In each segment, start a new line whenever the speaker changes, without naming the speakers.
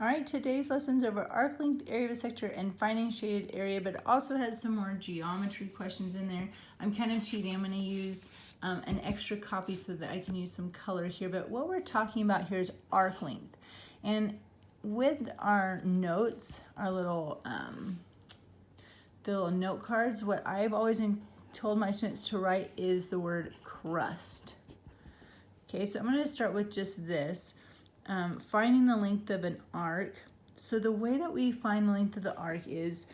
All right, today's lesson's over arc length, area of a sector, and finding shaded area, but it also has some more geometry questions in there. I'm kind of cheating. I'm going to use an extra copy so that I can use some color here, but what we're talking about here is arc length. And with our notes, our little, the little note cards, what I've always told my students to write is the word crust. Okay, so I'm going to start with just this. Finding the length of an arc. So the way that we find the length of the arc is,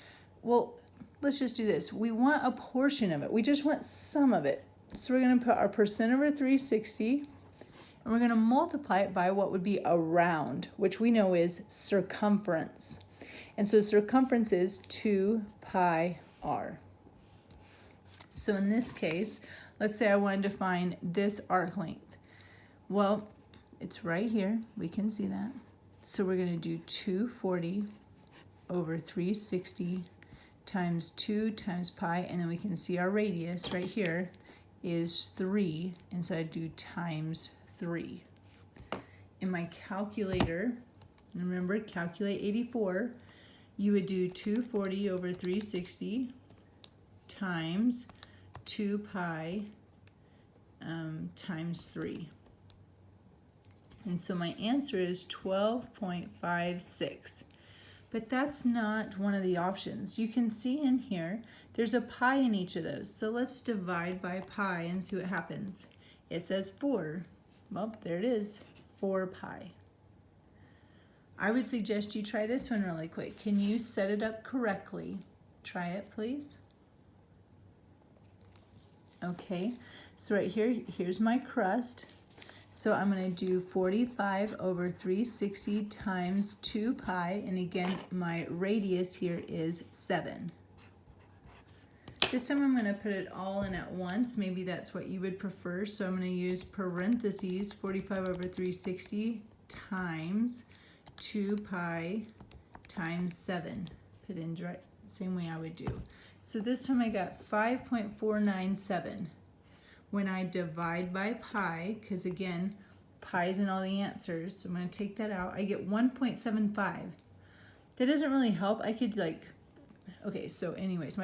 well, let's just do this. We want a portion of it. We just want some of it. So we're going to put our percent over 360, and we're going to multiply it by what would be a round, which we know is circumference. And so circumference is 2 pi r. So in this case, let's say I wanted to find this arc length. Well, it's right here, we can see that. So we're gonna do 240 over 360 times 2 times pi, and then we can see our radius right here is 3, and so I do times 3. In my calculator, remember calculate 84, you would do 240 over 360 times 2 pi times 3. And so my answer is 12.56. But that's not one of the options. You can see in here, there's a pi in each of those. So let's divide by pi and see what happens. It says 4. Well, there it is, 4 pi. I would suggest you try this one really quick. Can you set it up correctly? Try it, please. Okay, so right here, here's my crust. So I'm going to do 45 over 360 times 2 pi, and again, my radius here is 7. This time I'm going to put it all in at once. Maybe that's what you would prefer. So I'm going to use parentheses 45 over 360 times 2 pi times 7. Put in right, same way I would do. So this time I got 5.497. When I divide by pi, because again, pi is in all the answers, so I'm going to take that out, I get 1.75. That doesn't really help. I could okay, so anyways,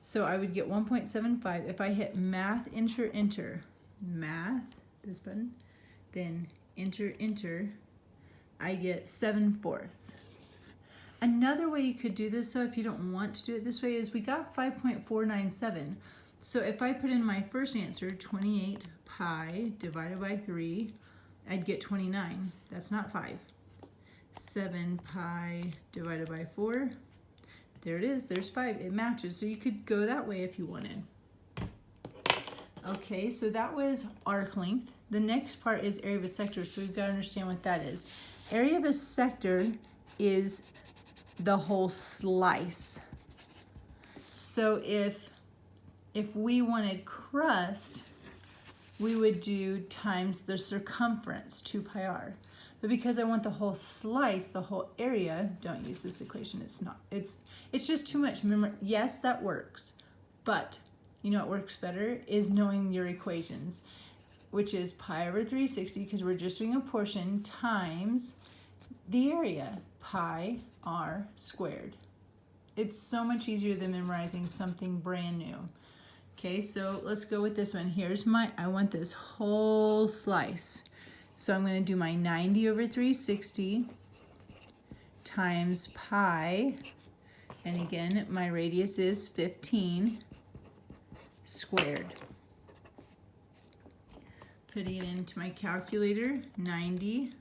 so I would get 1.75 if I hit math, enter, math, this button, then enter, I get 7/4. Another way you could do this, though, if you don't want to do it this way, is we got 5.497. So if I put in my first answer, 28 pi divided by 3, I'd get 29. That's not 5. 7 pi divided by 4. There it is. There's 5. It matches. So you could go that way if you wanted. Okay, so that was arc length. The next part is area of a sector, so we've got to understand what that is. Area of a sector is the whole slice. So if we wanted crust, we would do times the circumference, 2 pi r. But because I want the whole slice, the whole area, don't use this equation. It's just too much. Remember, yes, that works. But you know what works better is knowing your equations, which is pi over 360, because we're just doing a portion, times the area, pi r squared. It's so much easier than memorizing something brand new. Okay, so let's go with this one. Here's I want this whole slice. So I'm going to do my 90 over 360 times pi, and again, my radius is 15 squared. Putting it into my calculator, 90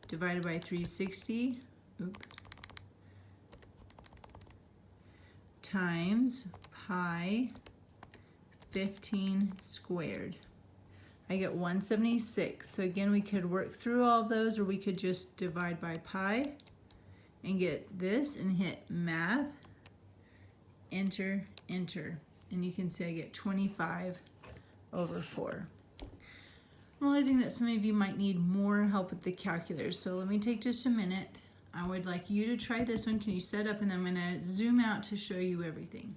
divided by 360, times pi 15 squared. I get 176. So again, we could work through all of those, or we could just divide by pi and get this and hit math, enter. And you can see I get 25 over 4. I'm realizing that some of you might need more help with the calculator, so let me take just a minute. I would like you to try this one. Can you set up, and then I'm going to zoom out to show you everything.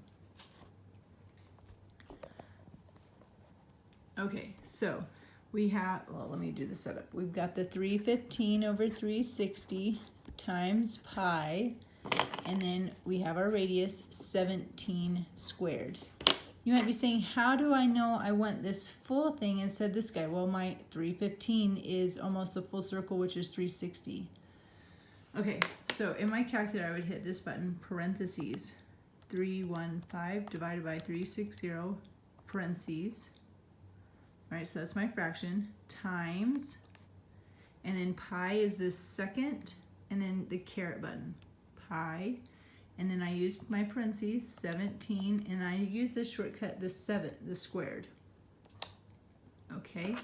Okay, so we have, well, let me do the setup. We've got the 315 over 360 times pi, and then we have our radius 17 squared. You might be saying, how do I know I want this full thing instead of this guy? Well, my 315 is almost the full circle, which is 360. Okay, so in my calculator, I would hit this button, parentheses, 315 divided by 360, parentheses. All right, so that's my fraction, times, and then pi is the second, and then the caret button, pi, and then I used my parentheses, 17, and I use the shortcut, the squared. Okay,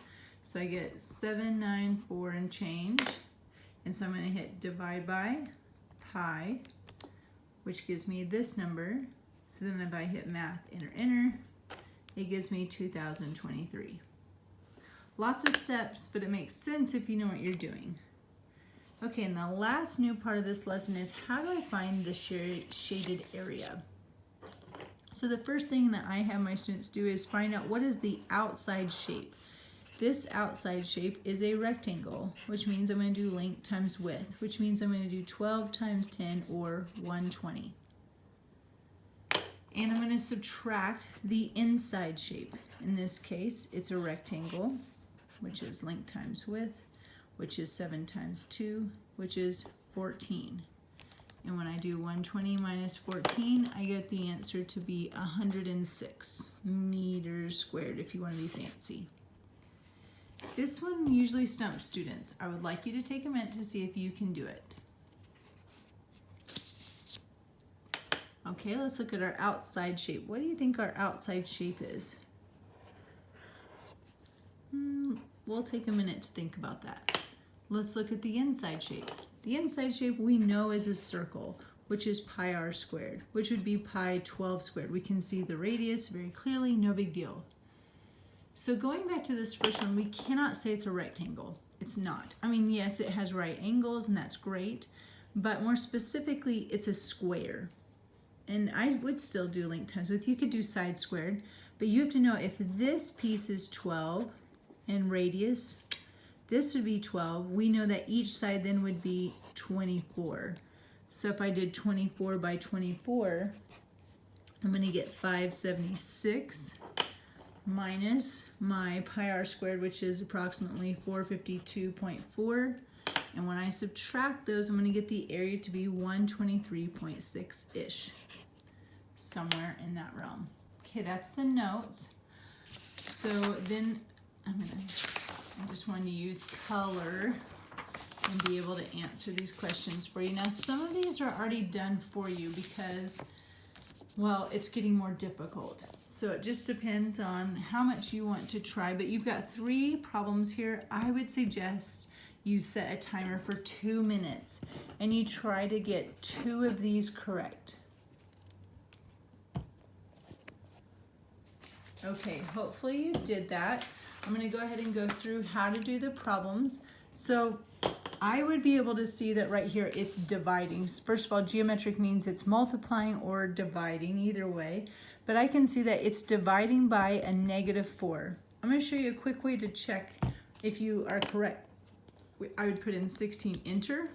so I get 794 and change, and so I'm going to hit divide by pi, which gives me this number. So then if I hit math, enter, it gives me 2023. Lots of steps, but it makes sense if you know what you're doing. Okay, and the last new part of this lesson is, how do I find the shaded area? So the first thing that I have my students do is find out what is the outside shape. This outside shape is a rectangle, which means I'm going to do length times width, which means I'm going to do 12 times 10, or 120. And I'm going to subtract the inside shape. In this case, it's a rectangle, which is length times width, which is 7 times 2, which is 14. And when I do 120 minus 14, I get the answer to be 106 meters squared, if you want to be fancy. This one usually stumps students. I would like you to take a minute to see if you can do it. Okay, let's look at our outside shape. What do you think our outside shape is? We'll take a minute to think about that. Let's look at the inside shape. The inside shape we know is a circle, which is pi r squared, which would be pi 12 squared. We can see the radius very clearly, no big deal. So going back to this first one, we cannot say it's a rectangle. It's not. I mean, yes, it has right angles, and that's great, but more specifically, it's a square. And I would still do length times width. You could do side squared, but you have to know if this piece is 12 in radius, this would be 12. We know that each side then would be 24. So if I did 24 by 24, I'm going to get 576 minus my pi r squared, which is approximately 452.4. And when I subtract those, I'm going to get the area to be 123.6-ish, somewhere in that realm. Okay, that's the notes. So then I just wanted to use color and be able to answer these questions for you. Now, some of these are already done for you because, well, it's getting more difficult. So it just depends on how much you want to try, but you've got 3 problems here. I would suggest you set a timer for 2 minutes and you try to get 2 of these correct. Okay, hopefully you did that. I'm going to go ahead and go through how to do the problems. So I would be able to see that right here it's dividing. First of all, geometric means it's multiplying or dividing, either way. But I can see that it's dividing by a -4. I'm going to show you a quick way to check if you are correct. I would put in 16, enter,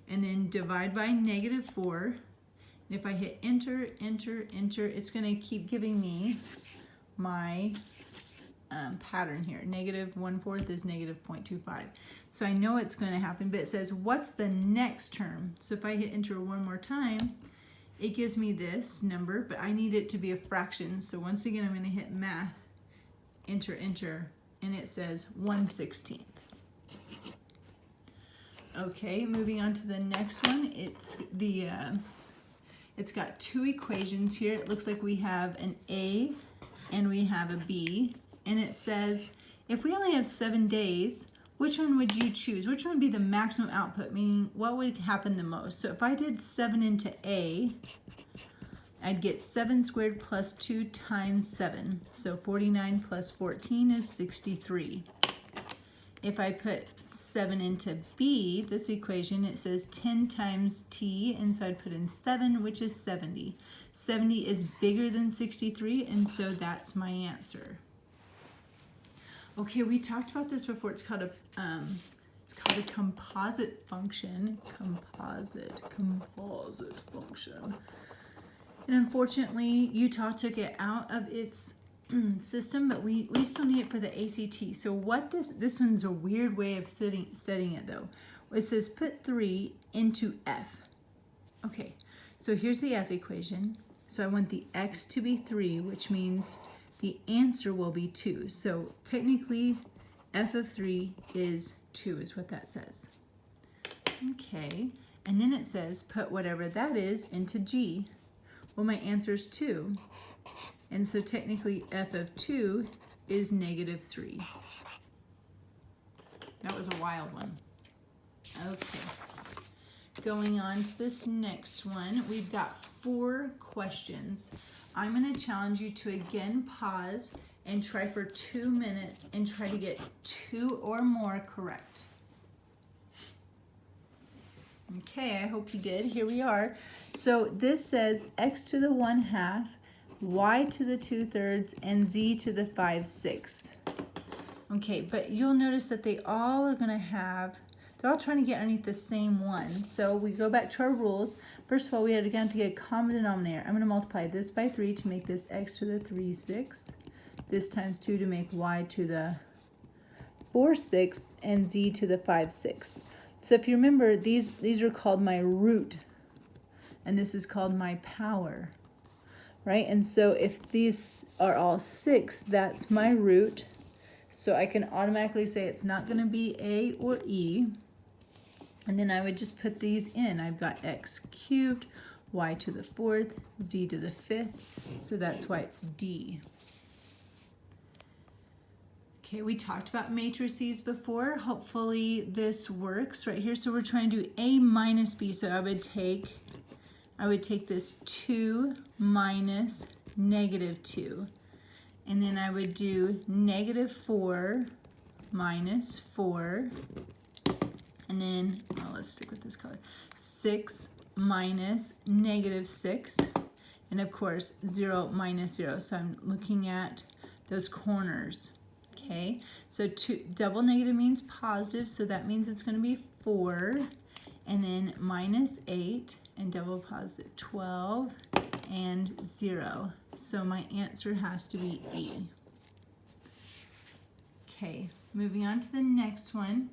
and then divide by -4. And if I hit enter, enter, enter, it's going to keep giving me my pattern here. -1/4 is -0.25. So I know it's going to happen, but it says, what's the next term? So if I hit enter one more time, it gives me this number, but I need it to be a fraction. So once again, I'm going to hit math, enter, enter, and it says 1/16. Okay, moving on to the next one. It's got 2 equations here. It looks like we have an A and we have a B. And it says, if we only have 7 days, which one would you choose? Which one would be the maximum output? Meaning, what would happen the most? So if I did 7 into A, I'd get 7 squared plus 2 times 7. So 49 plus 14 is 63. If I put 7 into B, this equation, it says 10 times T, and so I'd put in 7, which is 70. 70 is bigger than 63, and so that's my answer. Okay, we talked about this before. It's called It's called a composite function. Composite function. And unfortunately, Utah took it out of its system, but we still need it for the ACT. So what this one's a weird way of setting it though. It says put 3 into F. Okay, so here's the F equation. So I want the X to be 3, which means the answer will be 2. So technically, F of 3 is 2 is what that says. Okay, and then it says put whatever that is into G. Well, my answer is 2. And so technically F of 2 is -3. That was a wild one. Okay. Going on to this next one, we've got 4 questions. I'm going to challenge you to again pause and try for 2 minutes and try to get 2 or more correct. Okay, I hope you did. Here we are. So this says x to the 1/2, y to the 2/3, and z to the 5/6. Okay, but you'll notice that they all are going to have, they're all trying to get underneath the same one. So we go back to our rules. First of all, we had to get a common denominator. I'm going to multiply this by 3 to make this x to the 3/6. This times 2 to make y to the 4/6 and z to the 5/6. So if you remember, these are called my root, and this is called my power, right? And so if these are all 6, that's my root. So I can automatically say it's not going to be A or E. And then I would just put these in. I've got x cubed, y to the 4th, z to the 5th. So that's why it's D. Okay, we talked about matrices before. Hopefully this works right here. So we're trying to do A minus B. So I would take this 2 minus -2. And then I would do -4 minus 4. And then, let's stick with this color. 6 minus -6. And of course, 0 minus 0. So I'm looking at those corners. Okay, so double negative means positive, so that means it's going to be 4, and then -8, and double positive 12, and 0. So my answer has to be E. Okay, moving on to the next one.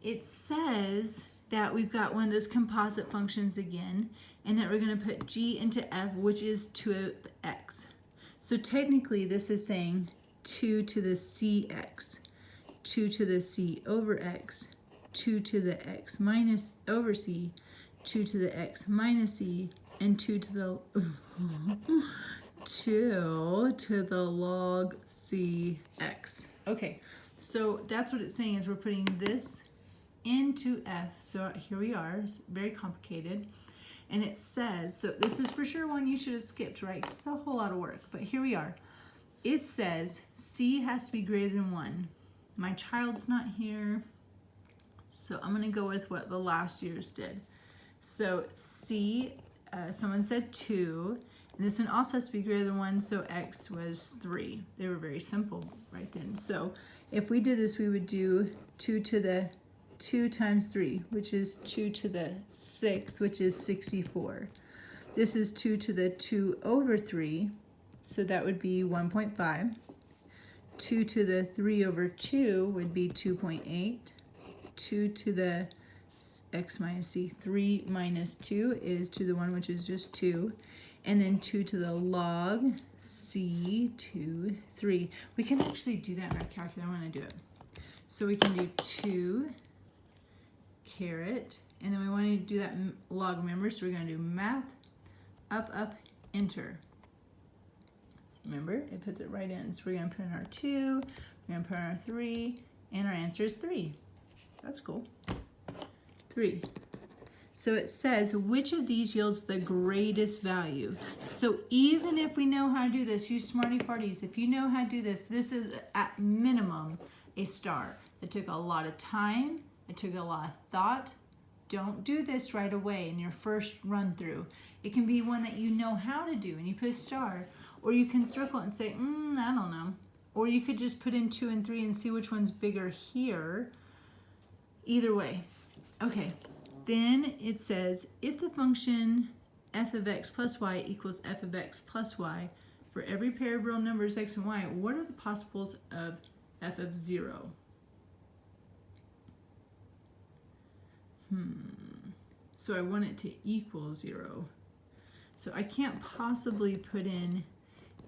It says that we've got one of those composite functions again, and that we're going to put G into F, which is 2x. So technically this is saying 2 to the cx, 2 to the c over x, 2 to the x minus over c, 2 to the x minus c, and 2 to the 2 to the log cx. Okay, so that's what it's saying is we're putting this into F. So here we are. It's very complicated. And it says, so this is for sure one you should have skipped, right? It's a whole lot of work, but here we are. It says C has to be greater than 1. My child's not here, so I'm going to go with what the last year's did. So C, someone said 2, and this one also has to be greater than 1, so X was 3. They were very simple right then. So if we did this, we would do 2 to the 2 times 3, which is 2 to the 6, which is 64. This is 2 to the 2 over 3. So that would be 1.5. 2 to the 3 over 2 would be 2.8. 2 to the x minus c, 3 minus 2 is 2 to the 1, which is just 2. And then 2 to the log c, 2, 3. We can actually do that in our calculator. I want to do it. So we can do 2 caret, and then we want to do that log, remember? So we're going to do math, up, enter. Remember, it puts it right in. So we're going to put in our 2, we're going to put in our 3, and our answer is 3. That's cool. 3. So it says, which of these yields the greatest value? So even if we know how to do this, you smarty farties, if you know how to do this, this is at minimum a star. It took a lot of time. It took a lot of thought. Don't do this right away in your first run through. It can be one that you know how to do, and you put a star. Or you can circle it and say, I don't know. Or you could just put in 2 and 3 and see which one's bigger here. Either way. Okay, then it says if the function f of x plus y equals f of x plus y for every pair of real numbers x and y, what are the possibles of f of 0? So I want it to equal 0. So I can't possibly put in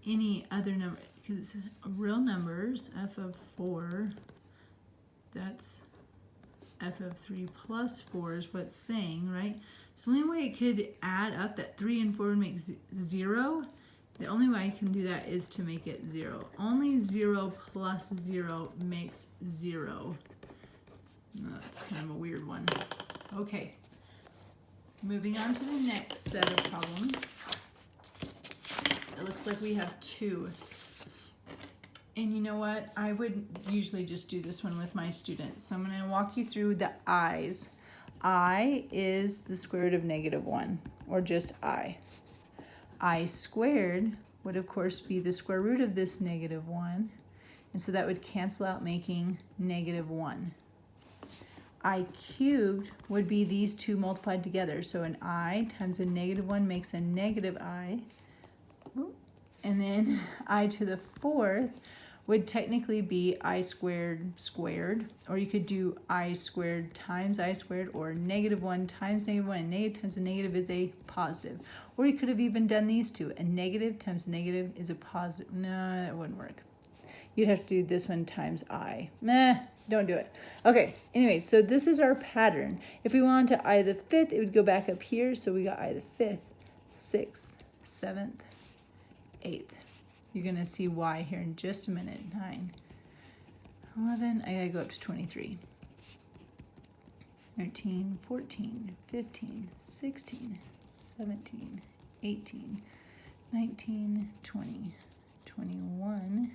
any other number because it's real numbers. F of 4, that's f of 3 plus 4 is what's saying, right? So the only way it could add up that 3 and 4 would make 0, the only way I can do that is to make it 0. Only 0 plus 0 makes 0. Oh, that's kind of a weird one. Okay, moving on to the next set of problems. It looks like we have 2. And you know what? I would usually just do this one with my students. So I'm going to walk you through the i's. I is the square root of -1, or just I. I squared would of course be the square root of this -1. And so that would cancel out making -1. I cubed would be these two multiplied together. So an I times a -1 makes a negative I. And then I to the 4th would technically be I squared squared, or you could do I squared times I squared, or -1 times -1, and negative times a negative is a positive. Or you could have even done these two. A negative times a negative is a positive. No, that wouldn't work. You'd have to do this one times I. Meh, don't do it. Okay, anyway, so this is our pattern. If we wanted to I the 5th, it would go back up here. So we got I the 5th, 6th, 7th, 8th. You're going to see why here in just a minute. 9, 11, I got to go up to 23. 13, 14, 15, 16, 17, 18, 19, 20, 21,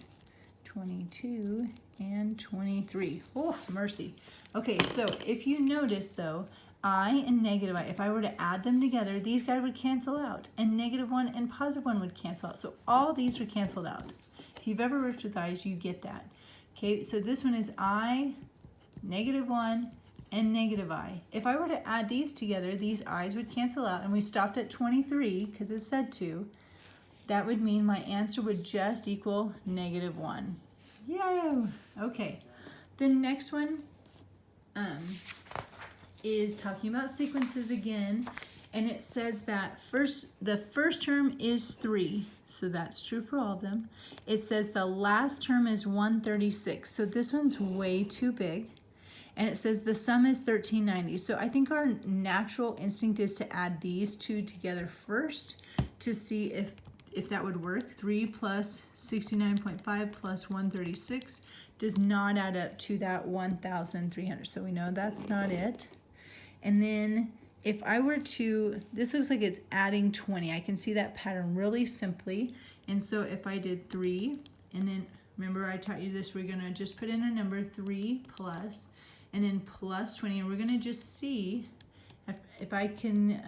22, and 23. Oh, mercy. Okay, so if you notice though, I and negative I, if I were to add them together, these guys would cancel out, and -1 and +1 would cancel out. So all these were canceled out. If you've ever worked with i's, you get that. Okay, so this one is I, -1, and negative I. If I were to add these together, these i's would cancel out, and we stopped at 23 because it said to. That would mean my answer would just equal -1. Yay! Okay, the next one is talking about sequences again, and it says that the first term is 3, so that's true for all of them. It says the last term is 136, so this one's way too big. And it says the sum is 1390. So I think our natural instinct is to add these two together first to see if that would work. 3 plus 69.5 plus 136 does not add up to that 1,300. So we know that's not it. And then if I were to, this looks like it's adding 20. I can see that pattern really simply. And so if I did 3, and then remember I taught you this, we're gonna just put in a number 3 plus, and then plus 20, and we're gonna just see if I can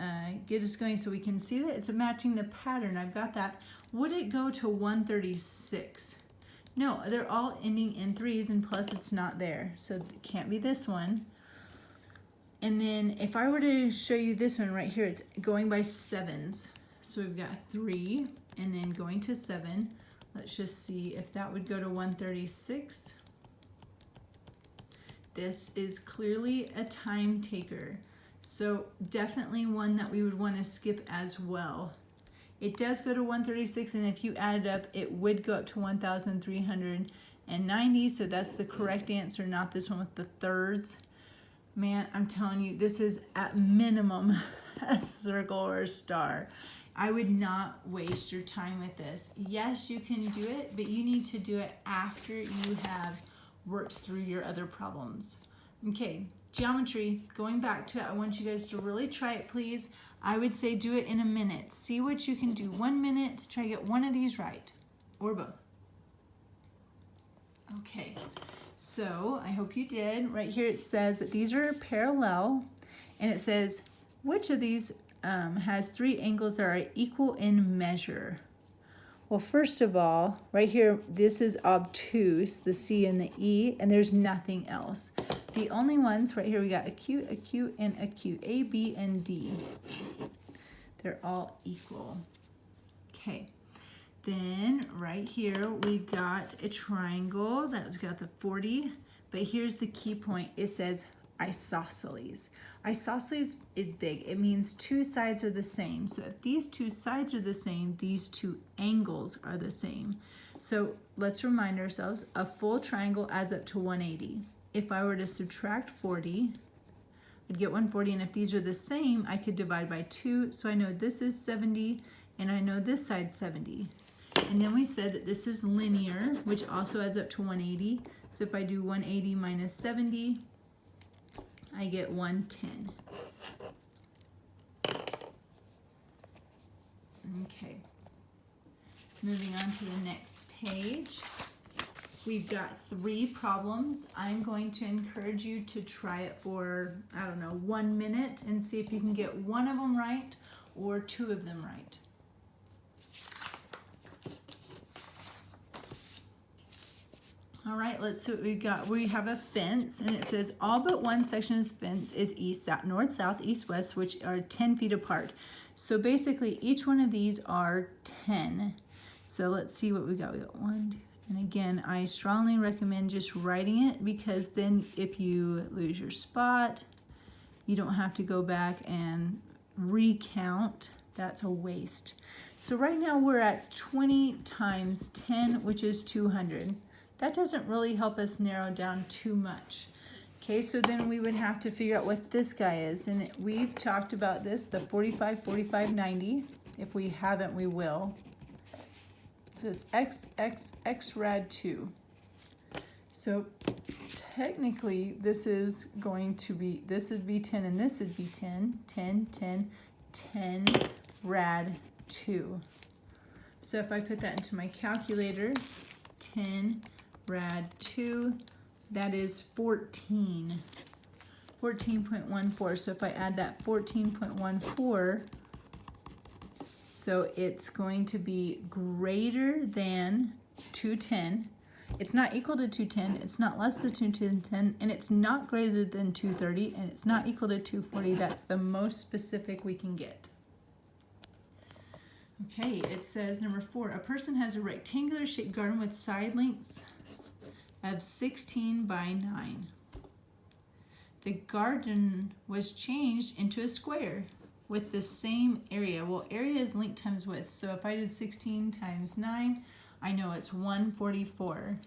get us going so we can see that it's matching the pattern. I've got that. Would it go to 136? No, they're all ending in 3s, and plus it's not there. So it can't be this one. And then if I were to show you this one right here, it's going by 7s. So we've got 3 and then going to 7. Let's just see if that would go to 136. This is clearly a time taker. So definitely one that we would want to skip as well. It does go to 136, and if you add it up, it would go up to 1,390. So that's the correct answer, not this one with the thirds. Man, I'm telling you, this is at minimum a circle or a star. I would not waste your time with this. Yes, you can do it, but you need to do it after you have worked through your other problems. Okay, geometry, going back to it, I want you guys to really try it, please. I would say do it in a minute. See what you can do. 1 minute, try to get one of these right, or both. Okay, so I hope you did. Right here it says that these are parallel, and it says, which of these has 3 angles that are equal in measure? Well, first of all, right here, this is obtuse, the C and the E, and there's nothing else. The only ones right here, we got acute, and acute. A, B, and D. They're all equal. Okay. Then right here, we've got a triangle that's got the 40. But here's the key point. It says isosceles. Isosceles is big. It means two sides are the same. So if these two sides are the same, these two angles are the same. So let's remind ourselves, a full triangle adds up to 180. If I were to subtract 40, I'd get 140, and if these are the same, I could divide by 2, so I know this is 70, and I know this side's 70. And then we said that this is linear, which also adds up to 180, so if I do 180 minus 70, I get 110. Okay. Moving on to the next page. We've got 3 problems. I'm going to encourage you to try it for, I don't know, 1 minute and see if you can get one of them right or 2 of them right. All right, let's see what we've got. We have a fence, and it says all but one section of the fence is east, south, north, south, east, west, which are 10 feet apart. So basically, each one of these are 10. So let's see what we got. We got 1, 2. And again, I strongly recommend just writing it, because then if you lose your spot, you don't have to go back and recount. That's a waste. So right now we're at 20 times 10, which is 200. That doesn't really help us narrow down too much. Okay, so then we would have to figure out what this guy is. And we've talked about this, the 45, 45, 90. If we haven't, we will. So it's x rad 2. So technically this is going to be, this would be 10 and this would be 10, 10, 10, 10 rad 2. So if I put that into my calculator, 10 rad 2, that is 14. 14.14. So if I add that 14.14, so it's going to be greater than 210. It's not equal to 210. It's not less than 210. And it's not greater than 230. And it's not equal to 240. That's the most specific we can get. Okay, it says number 4. A person has a rectangular shaped garden with side lengths of 16 by 9. The garden was changed into a square with the same area. Well, area is length times width. So if I did 16 times 9, I know it's 144.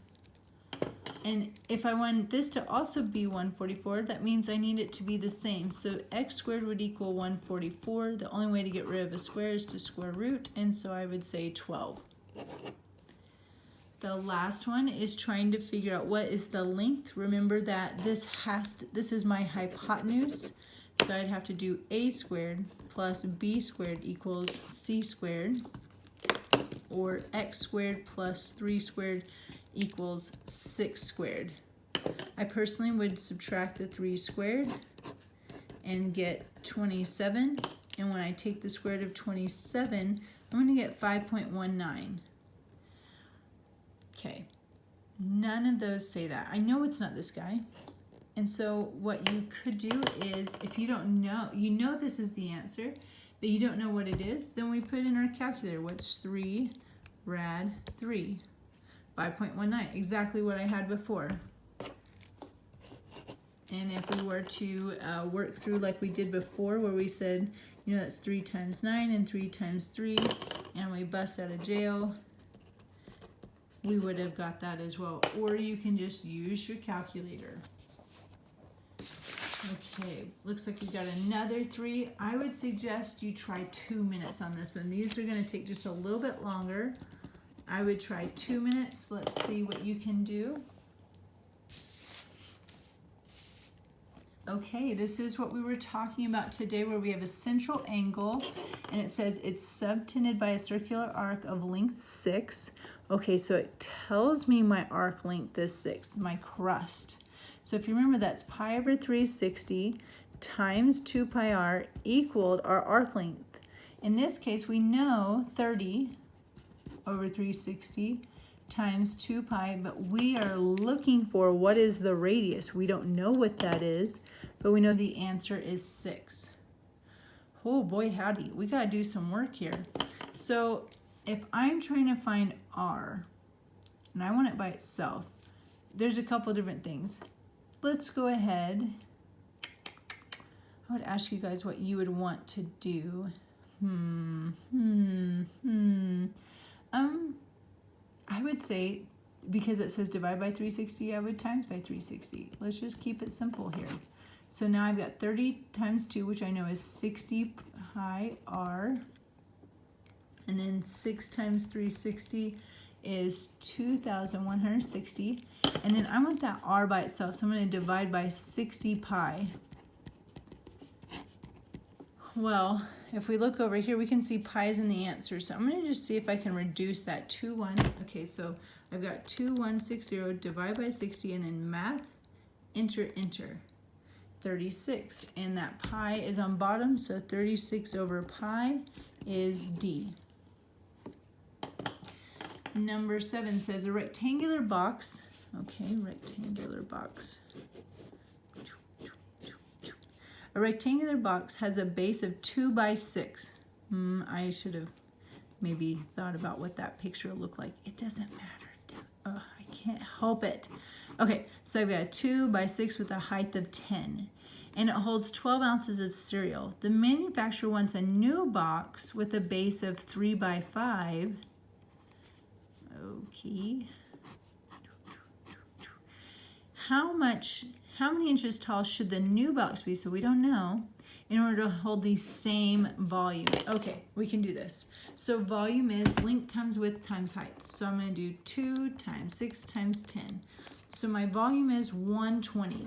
And if I want this to also be 144, that means I need it to be the same. So x squared would equal 144. The only way to get rid of a square is to square root, and so I would say 12. The last one is trying to figure out what is the length. Remember that this is my hypotenuse. So I'd have to do a squared plus b squared equals c squared, or x squared plus 3 squared equals 6 squared. I personally would subtract the 3 squared and get 27. And when I take the square root of 27, I'm going to get 5.19. Okay, none of those say that. I know it's not this guy. And so what you could do is, if you don't know, you know this is the answer, but you don't know what it is, then we put in our calculator. What's 3 rad 3? 5.19, exactly what I had before. And if we were to work through like we did before, where we said, you know, that's 3 times 9 and 3 times 3, and we bust out of jail, we would have got that as well. Or you can just use your calculator. Okay, looks like we got another 3. I would suggest you try 2 minutes on this one. These are going to take just a little bit longer. I would try 2 minutes. Let's see what you can do. Okay, this is what we were talking about today, where we have a central angle, and it says it's subtended by a circular arc of length 6. Okay, so it tells me my arc length is 6, my crust. So if you remember, that's pi over 360 times 2 pi r equaled our arc length. In this case, we know 30 over 360 times 2 pi, but we are looking for what is the radius. We don't know what that is, but we know the answer is 6. Oh boy, howdy, we gotta do some work here. So if I'm trying to find r, and I want it by itself, there's a couple different things. Let's go ahead. I would ask you guys what you would want to do. I would say, because it says divide by 360, I would times by 360. Let's just keep it simple here. So now I've got 30 times 2, which I know is 60 pi r. And then 6 times 360 is 2,160. And then I want that r by itself, so I'm going to divide by 60 pi. Well, if we look over here, we can see pi is in the answer. So I'm going to just see if I can reduce that 2, 1. Okay, so I've got 2,160, divide by 60, and then math, enter, 36. And that pi is on bottom, so 36 over pi is D. Number 7 says a rectangular box. Okay, rectangular box. A rectangular box has a base of 2 by 6. I should have maybe thought about what that picture looked like. It doesn't matter. Oh, I can't help it. Okay, so I've got a 2 by 6 with a height of 10. And it holds 12 ounces of cereal. The manufacturer wants a new box with a base of 3 by 5. Okay. How many inches tall should the new box be? So we don't know, in order to hold the same volume. Okay, we can do this. So volume is length times width times height. So I'm going to do 2 times 6 times 10. So my volume is 120,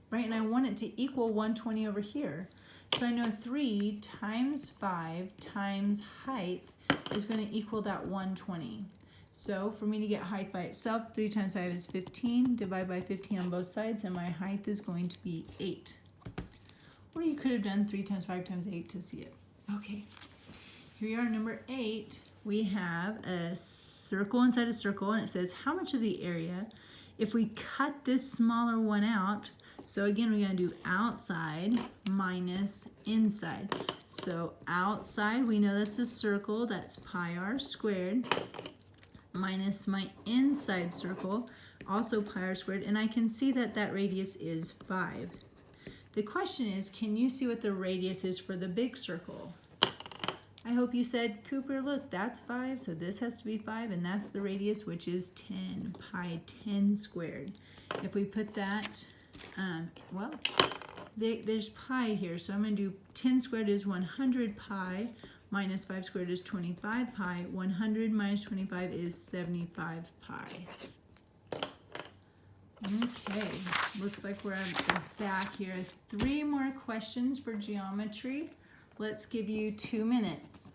right? And I want it to equal 120 over here. So I know 3 times 5 times height is going to equal that 120. So for me to get height by itself, 3 times 5 is 15, divide by 15 on both sides, and my height is going to be 8. Or you could have done 3 times 5 times 8 to see it. Okay, here we are, number 8. We have a circle inside a circle, and it says how much of the area, if we cut this smaller one out, so again, we're going to do outside minus inside. So outside, we know that's a circle, that's pi r squared, minus my inside circle, also pi r squared, and I can see that that radius is 5. The question is, can you see what the radius is for the big circle? I hope you said, Cooper, look, that's 5, so this has to be 5, and that's the radius, which is 10, pi 10 squared. If we put that, well, there's pi here, so I'm going to do 10 squared is 100 pi, minus 5 squared is 25 pi. 100 minus 25 is 75 pi. Okay, looks like we're back here. 3 more questions for geometry. Let's give you 2 minutes.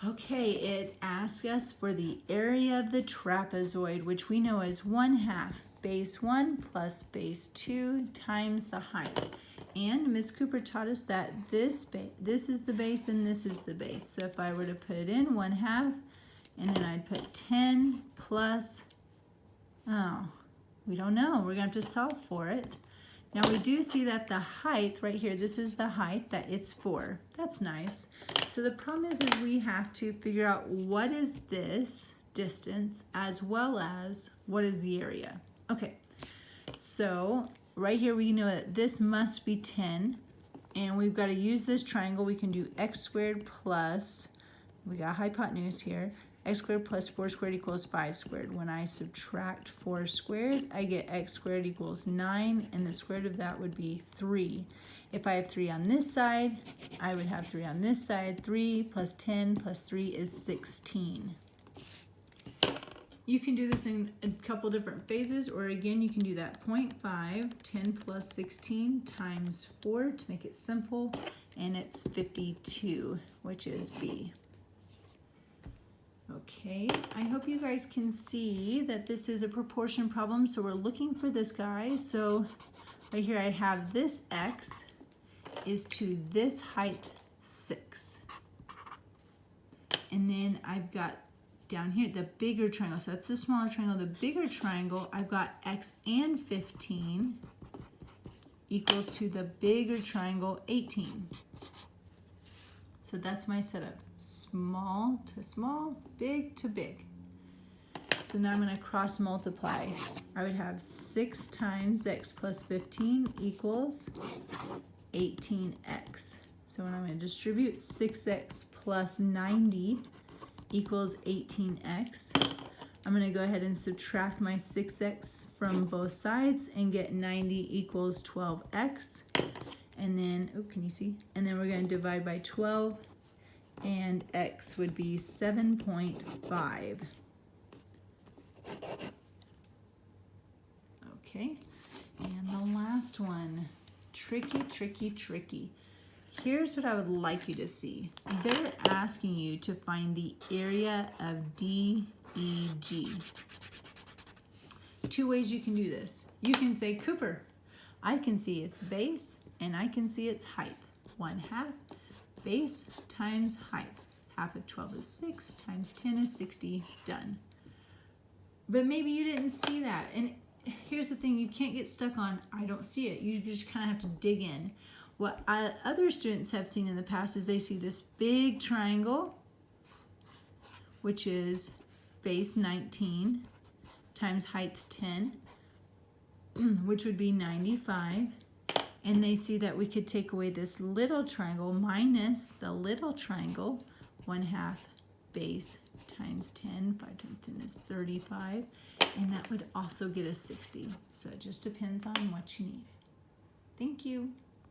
Okay, it asks us for the area of the trapezoid, which we know is 1/2 base 1 plus base 2 times the height. And Miss Cooper taught us that this is the base and this is the base. So if I were to put it in 1/2, and then I'd put 10 plus, oh, we don't know. We're going to have to solve for it. Now we do see that the height right here, this is the height that it's 4. That's nice. So the problem is we have to figure out what is this distance as well as what is the area. Okay, so right here we know that this must be 10, and we've got to use this triangle. We can do x squared plus, we got hypotenuse here, x squared plus 4 squared equals 5 squared. When I subtract 4 squared, I get x squared equals 9, and the square root of that would be 3. If I have 3 on this side, I would have 3 on this side. 3 plus 10 plus 3 is 16. You can do this in a couple different phases, or again, you can do that 0.5, 10 plus 16 times 4 to make it simple, and it's 52, which is B. Okay, I hope you guys can see that this is a proportion problem, so we're looking for this guy. So right here I have this x, is to this height 6. And then I've got down here the bigger triangle. So that's the smaller triangle. The bigger triangle, I've got x and 15 equals to the bigger triangle 18. So that's my setup. Small to small, big to big. So now I'm going to cross multiply. I would have 6 times x plus 15 equals 18x. So when I'm going to distribute 6x plus 90 equals 18x, I'm going to go ahead and subtract my 6x from both sides and get 90 equals 12x. And then, oh, can you see? And then we're going to divide by 12, and x would be 7.5. Okay, and the last one, tricky, tricky, tricky. Here's what I would like you to see. They're asking you to find the area of DEG. 2 ways you can do this. You can say, Cooper, I can see its base and I can see its height. 1/2 base times height. Half of 12 is 6 times 10 is 60. Done. But maybe you didn't see that. And here's the thing, you can't get stuck on, I don't see it. You just kind of have to dig in. What other students have seen in the past is they see this big triangle, which is base 19 times height 10, which would be 95. And they see that we could take away this little triangle minus the little triangle, 1/2 base times 10. 5 times 10 is 35. And that would also get us 60. So it just depends on what you need. Thank you.